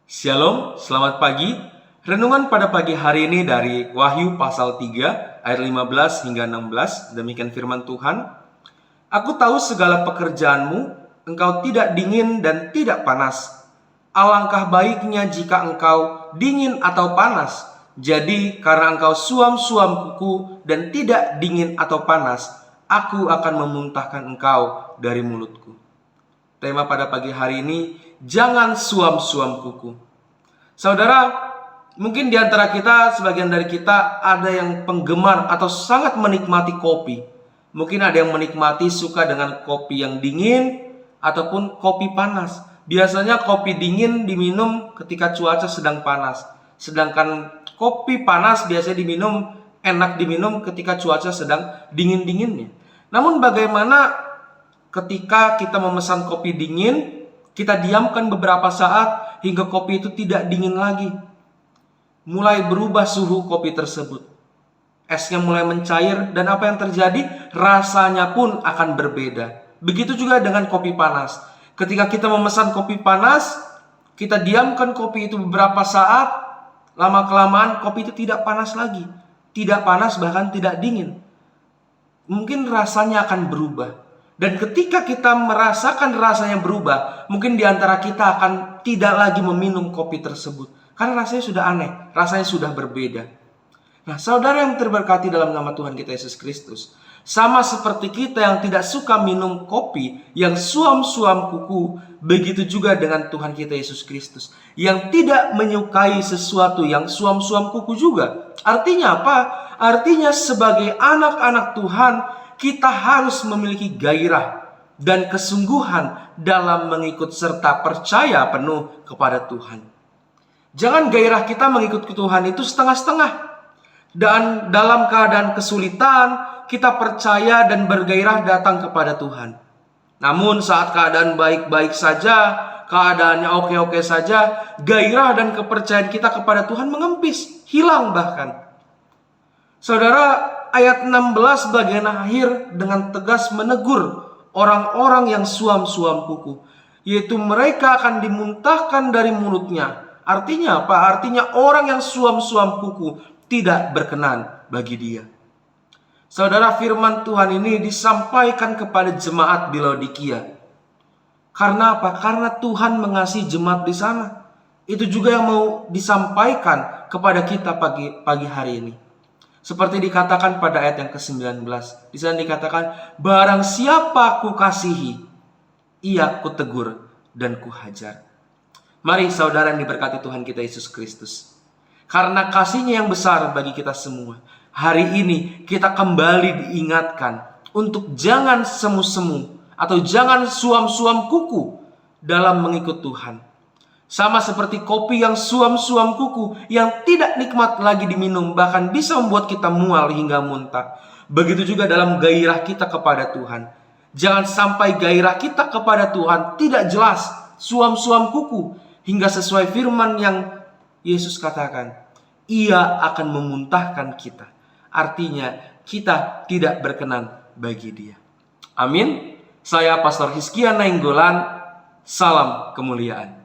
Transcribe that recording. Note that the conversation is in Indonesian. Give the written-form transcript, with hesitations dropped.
Shalom, selamat pagi. Renungan pada pagi hari ini dari Wahyu pasal 3 ayat 15 hingga 16. Demikian firman Tuhan. Aku tahu segala pekerjaanmu, engkau tidak dingin dan tidak panas. Alangkah baiknya jika engkau dingin atau panas. Jadi karena engkau suam-suam kuku dan tidak dingin atau panas, aku akan memuntahkan engkau dari mulutku. Tema pada pagi hari ini, jangan suam-suam kuku. Saudara, mungkin di antara kita, sebagian dari kita ada yang penggemar atau sangat menikmati kopi. Mungkin ada yang menikmati suka dengan kopi yang dingin ataupun kopi panas. Biasanya kopi dingin diminum ketika cuaca sedang panas. Sedangkan kopi panas biasanya enak diminum ketika cuaca sedang dingin-dinginnya. Namun bagaimana ketika kita memesan kopi dingin, kita diamkan beberapa saat hingga kopi itu tidak dingin lagi. Mulai berubah suhu kopi tersebut. Esnya mulai mencair dan apa yang terjadi? Rasanya pun akan berbeda. Begitu juga dengan kopi panas. Ketika kita memesan kopi panas, kita diamkan kopi itu beberapa saat, lama-kelamaan kopi itu tidak panas lagi. Tidak panas, bahkan tidak dingin. Mungkin rasanya akan berubah. Dan ketika kita merasakan rasanya berubah, mungkin di antara kita akan tidak lagi meminum kopi tersebut. Karena rasanya sudah aneh, rasanya sudah berbeda. Nah, saudara yang terberkati dalam nama Tuhan kita Yesus Kristus, sama seperti kita yang tidak suka minum kopi yang suam-suam kuku, begitu juga dengan Tuhan kita Yesus Kristus yang tidak menyukai sesuatu yang suam-suam kuku juga. Artinya apa? Artinya sebagai anak-anak Tuhan, kita harus memiliki gairah dan kesungguhan dalam mengikut serta percaya penuh kepada Tuhan. Jangan gairah kita mengikut Tuhan itu setengah-setengah. Dan dalam keadaan kesulitan, kita percaya dan bergairah datang kepada Tuhan. Namun saat keadaan baik-baik saja, keadaannya oke-oke saja, gairah dan kepercayaan kita kepada Tuhan mengempis, hilang bahkan. Saudara, ayat 16 bagian akhir dengan tegas menegur orang-orang yang suam-suam kuku, yaitu mereka akan dimuntahkan dari mulutnya. Artinya apa? Artinya orang yang suam-suam kuku tidak berkenan bagi dia. Saudara, firman Tuhan ini disampaikan kepada jemaat di Laodikia. Karena apa? Karena Tuhan mengasihi jemaat di sana. Itu juga yang mau disampaikan kepada kita pagi hari ini. Seperti dikatakan pada ayat yang ke-19. Di sana dikatakan, barang siapa ku kasihi, ia ku tegur dan ku hajar. Mari saudara yang diberkati Tuhan kita Yesus Kristus. Karena kasihnya yang besar bagi kita semua, hari ini kita kembali diingatkan untuk jangan semu-semu atau jangan suam-suam kuku dalam mengikut Tuhan. Sama seperti kopi yang suam-suam kuku yang tidak nikmat lagi diminum, bahkan bisa membuat kita mual hingga muntah. Begitu juga dalam gairah kita kepada Tuhan. Jangan sampai gairah kita kepada Tuhan tidak jelas, suam-suam kuku, hingga sesuai firman yang Yesus katakan, Ia akan memuntahkan kita. Artinya kita tidak berkenan bagi Dia. Amin. Saya Pastor Hizkia Nainggolan. Salam kemuliaan.